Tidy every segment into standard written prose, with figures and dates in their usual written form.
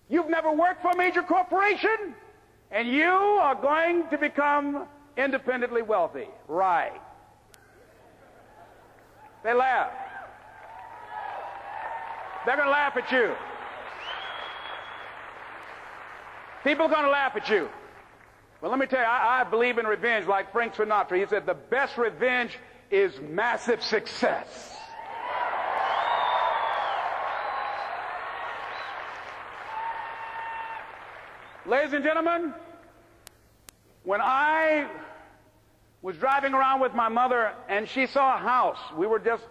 You've never worked for a major corporation, and you are going to become independently wealthy. Right. They laugh. They're going to laugh at you. People are going to laugh at you. But let me tell you, I believe in revenge like Frank Sinatra. He said the best revenge is massive success. Ladies and gentlemen, when I was driving around with my mother and she saw a house, we were just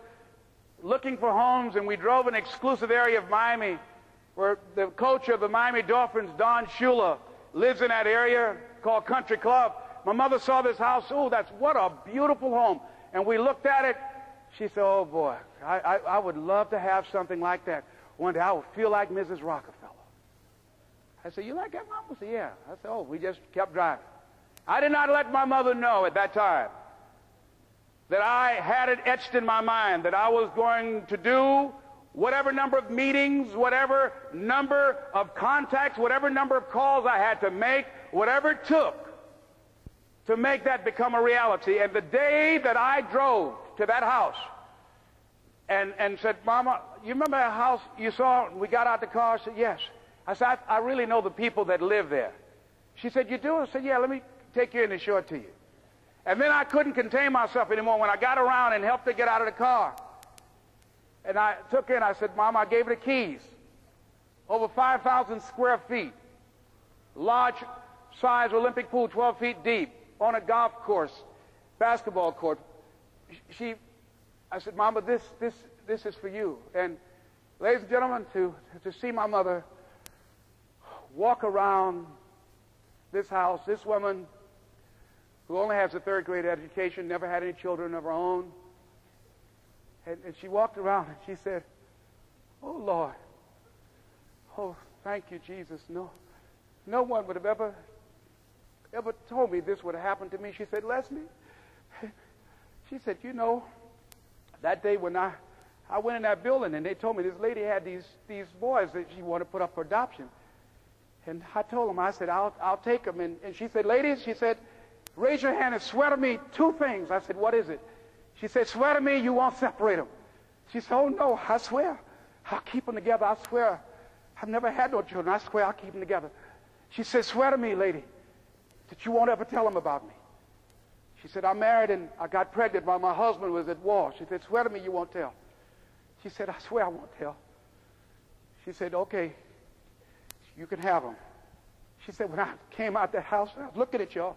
looking for homes, and we drove an exclusive area of Miami where the coach of the Miami Dolphins, Don Shula, lives in that area called Country Club. My mother saw this house. Oh, what a beautiful home. And we looked at it. She said, oh, boy, I would love to have something like that. One day I would feel like Mrs. Rockefeller. I said, you like that, Mom? I said, yeah. I said, oh, we just kept driving. I did not let my mother know at that time that I had it etched in my mind that I was going to do whatever number of meetings, whatever number of contacts, whatever number of calls I had to make, whatever it took to make that become a reality. And the day that I drove to that house and said, Mama, you remember that house you saw? We got out the car. I said, yes. I said, I really know the people that live there. She said, you do? I said, yeah, let me take you in and show it to you. And then I couldn't contain myself anymore when I got around and helped her get out of the car. And I took her in, I said, Mom, I gave her the keys. Over 5,000 square feet. Large size Olympic pool, 12 feet deep. On a golf course, basketball court. I said, Mama, this is for you. And ladies and gentlemen, to see my mother walk around this house, this woman who only has a third-grade education, never had any children of her own. And she walked around and she said, oh, Lord, oh, thank you, Jesus. No one would have ever told me this would have happened to me. She said, Leslie, she said, you know, that day when I went in that building and they told me this lady had these boys that she wanted to put up for adoption. And I told them, I said, I'll take them. And she said, ladies, she said, raise your hand and swear to me 2 things. I said, what is it? She said, swear to me you won't separate them. She said, oh, no, I swear. I'll keep them together. I swear. I've never had no children. I swear I'll keep them together. She said, swear to me, lady, that you won't ever tell them about me. She said, I'm married and I got pregnant while my husband was at war. She said, swear to me you won't tell. She said, I swear I won't tell. She said, okay, you can have them. She said, when I came out that house, I was looking at y'all.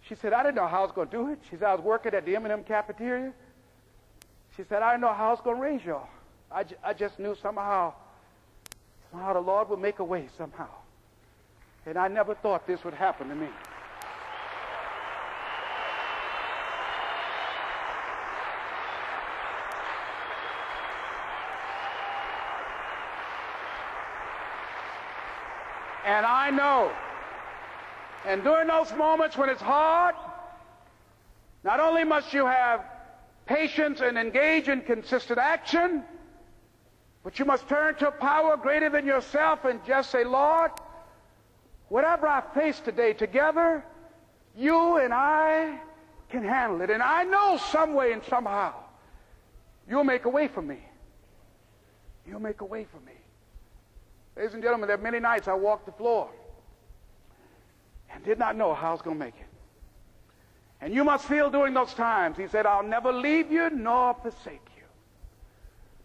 She said, I didn't know how I was going to do it. She said, I was working at the M&M cafeteria. She said, I didn't know how I was going to raise y'all. I just knew somehow the Lord would make a way somehow. And I never thought this would happen to me. And I know, and during those moments when it's hard, not only must you have patience and engage in consistent action, but you must turn to a power greater than yourself and just say, Lord, whatever I face today together, you and I can handle it. And I know some way and somehow you'll make a way for me. You'll make a way for me. Ladies and gentlemen, there are many nights I walked the floor and did not know how I was going to make it. And you must feel during those times, he said, I'll never leave you nor forsake you.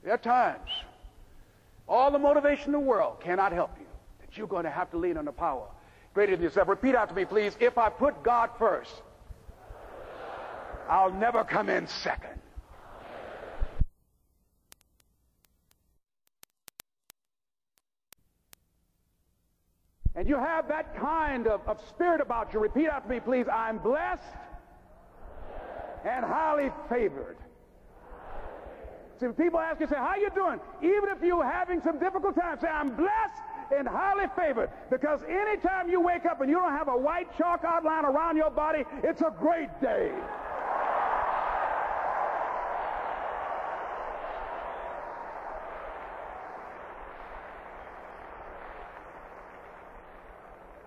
There are times, all the motivation in the world cannot help you, that you're going to have to lean on the power greater than yourself. Repeat after me, please. If I put God first, I'll never come in second. And you have that kind of spirit about you. Repeat after me, please. I'm blessed and highly favored. See, when people ask you, say, how you doing? Even if you're having some difficult times, say, I'm blessed and highly favored. Because anytime you wake up and you don't have a white chalk outline around your body, it's a great day.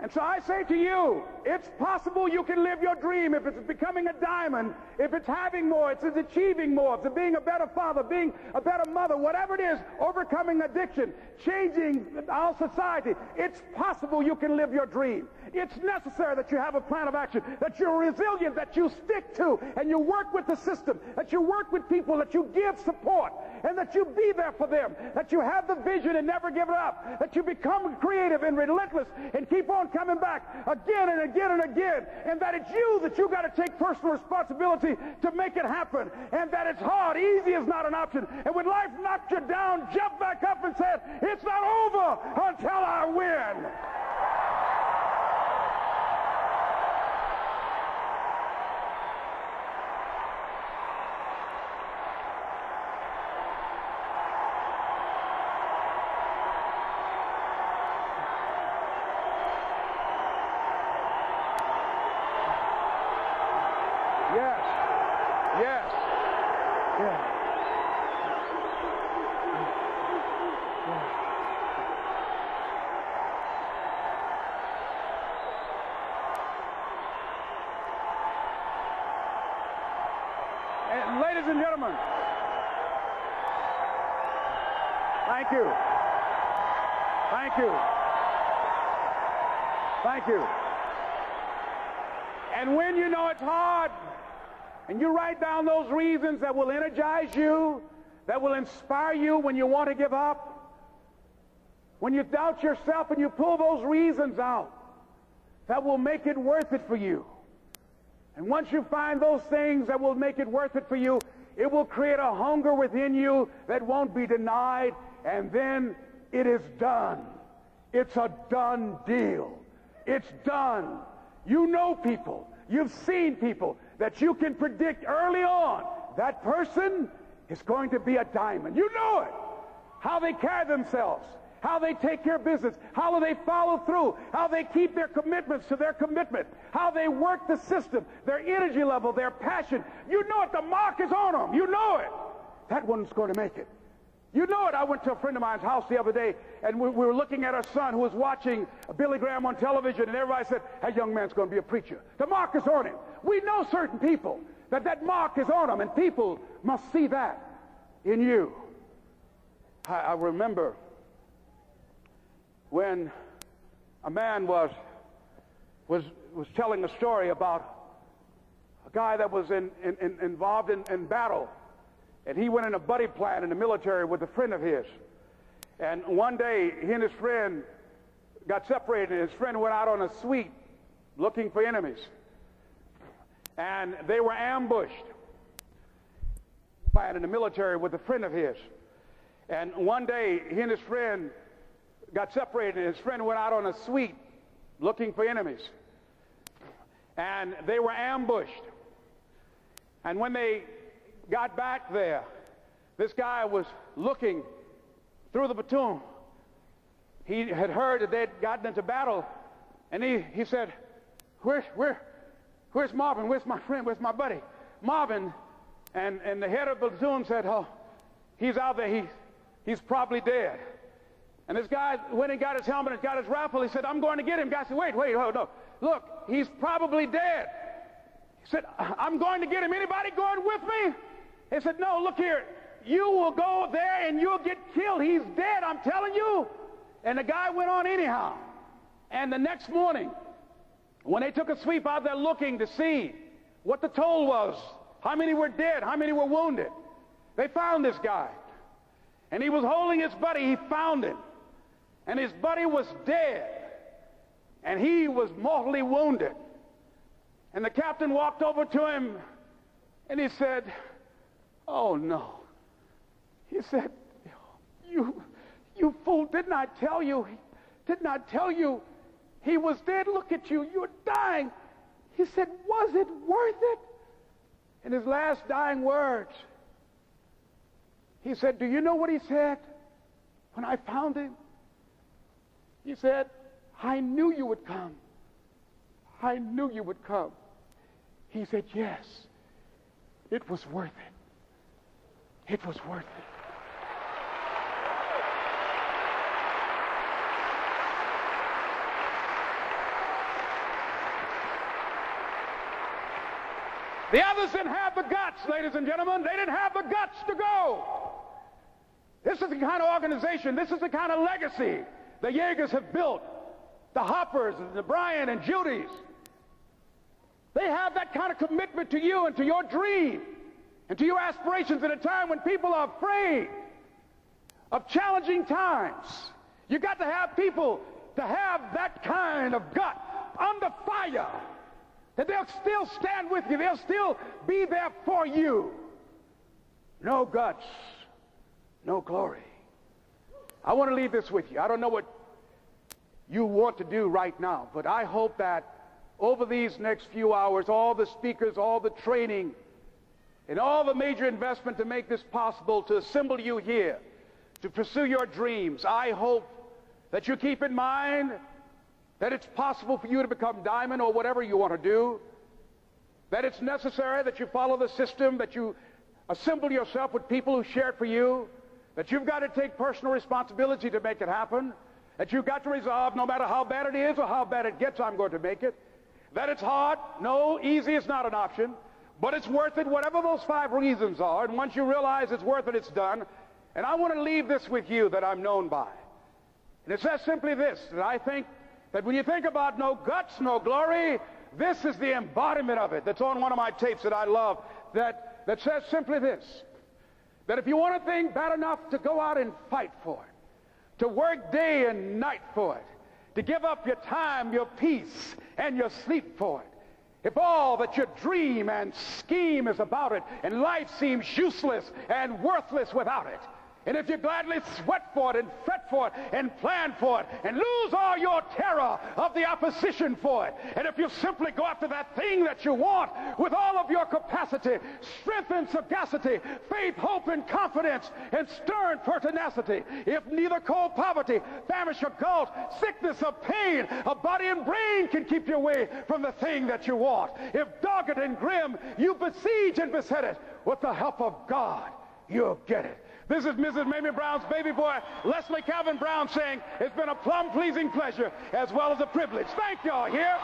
And so I say to you, it's possible you can live your dream if it's becoming a diamond, if it's having more, if it's achieving more, if it's being a better father, being a better mother, whatever it is, overcoming addiction, changing our society. It's possible you can live your dream. It's necessary that you have a plan of action, that you're resilient, that you stick to, and you work with the system, that you work with people, that you give support, and that you be there for them, that you have the vision and never give it up, that you become creative and relentless and keep on coming back again and again and again, and that it's you that you got to take personal responsibility to make it happen, and that it's hard. Easy is not an option. And when life knocks you down, jump back up and say, it's not over until I win. Ladies and gentlemen, thank you. Thank you. Thank you. And when you know it's hard, and you write down those reasons that will energize you, that will inspire you when you want to give up, when you doubt yourself and you pull those reasons out, that will make it worth it for you. And once you find those things that will make it worth it for you, it will create a hunger within you that won't be denied, and then it is done. It's a done deal. It's done. You know people, you've seen people that you can predict early on, that person is going to be a diamond. You know it. How they carry themselves, how they take care of business, how they follow through, how they keep their commitments to their commitment, how they work the system, their energy level, their passion. You know it. The mark is on them. You know it. That one's going to make it. You know it. I went to a friend of mine's house the other day, and we were looking at our son who was watching Billy Graham on television, and everybody said, that young man's going to be a preacher. The mark is on him. We know certain people that mark is on them, and people must see that in you. I remember when a man was telling a story about a guy that was involved in battle, and he went in a buddy plan in the military with a friend of his. And one day, he and his friend got separated, and his friend went out on a sweep looking for enemies. And they were ambushed in the military with a friend of his. And one day, he and his friend got separated, and his friend went out on a sweep looking for enemies. And they were ambushed. And when they got back there, this guy was looking through the platoon. He had heard that they'd gotten into battle, and he said, where's Marvin? Where's my friend? Where's my buddy? Marvin. And the head of the platoon said, oh, he's out there. He's probably dead. And this guy went and got his helmet and got his rifle. He said, I'm going to get him. The guy said, wait, no. Look, he's probably dead. He said, I'm going to get him. Anybody going with me? He said, no, look here. You will go there and you'll get killed. He's dead, I'm telling you. And the guy went on anyhow. And the next morning, when they took a sweep out there looking to see what the toll was, how many were dead, how many were wounded, they found this guy. And he was holding his buddy. He found him. And his buddy was dead. And he was mortally wounded. And the captain walked over to him and he said, oh no. He said, you fool, didn't I tell you? Didn't I tell you he was dead? Look at you, you're dying. He said, was it worth it? In his last dying words, he said, do you know what he said when I found him? He said, I knew you would come. I knew you would come. He said, yes, it was worth it. It was worth it. The others didn't have the guts, ladies and gentlemen. They didn't have the guts to go. This is the kind of organization, this is the kind of legacy the Yeagers have built. The Hoppers and the Brian and Judys. They have that kind of commitment to you and to your dream and to your aspirations at a time when people are afraid of challenging times. You got to have people to have that kind of gut under fire, that they'll still stand with you, they'll still be there for you. No guts, no glory. I want to leave this with you. I don't know what you want to do right now, but I hope that over these next few hours, all the speakers, all the training, and all the major investment to make this possible, to assemble you here, to pursue your dreams, I hope that you keep in mind that it's possible for you to become diamond or whatever you want to do, that it's necessary that you follow the system, that you assemble yourself with people who share it for you, that you've got to take personal responsibility to make it happen, that you've got to resolve no matter how bad it is or how bad it gets, I'm going to make it, that it's hard. No, easy is not an option, but it's worth it, whatever those 5 reasons are, and once you realize it's worth it, it's done. And I want to leave this with you that I'm known by. And it says simply this, that I think that when you think about no guts, no glory, this is the embodiment of it. That's on one of my tapes that I love, that says simply this, that if you want a thing bad enough to go out and fight for it, to work day and night for it, to give up your time, your peace, and your sleep for it, if all that your dream and scheme is about it, and life seems useless and worthless without it, and if you gladly sweat for it and fret for it and plan for it and lose all your terror of the opposition for it, and if you simply go after that thing that you want with all of your capacity, strength and sagacity, faith, hope and confidence, and stern pertinacity, if neither cold poverty, famish or gulf, sickness or pain of body and brain can keep you away from the thing that you want, if dogged and grim you besiege and beset it, with the help of God you'll get it. This is Mrs. Mamie Brown's baby boy, Leslie Calvin Brown, saying it's been a plumb pleasing pleasure as well as a privilege. Thank y'all here.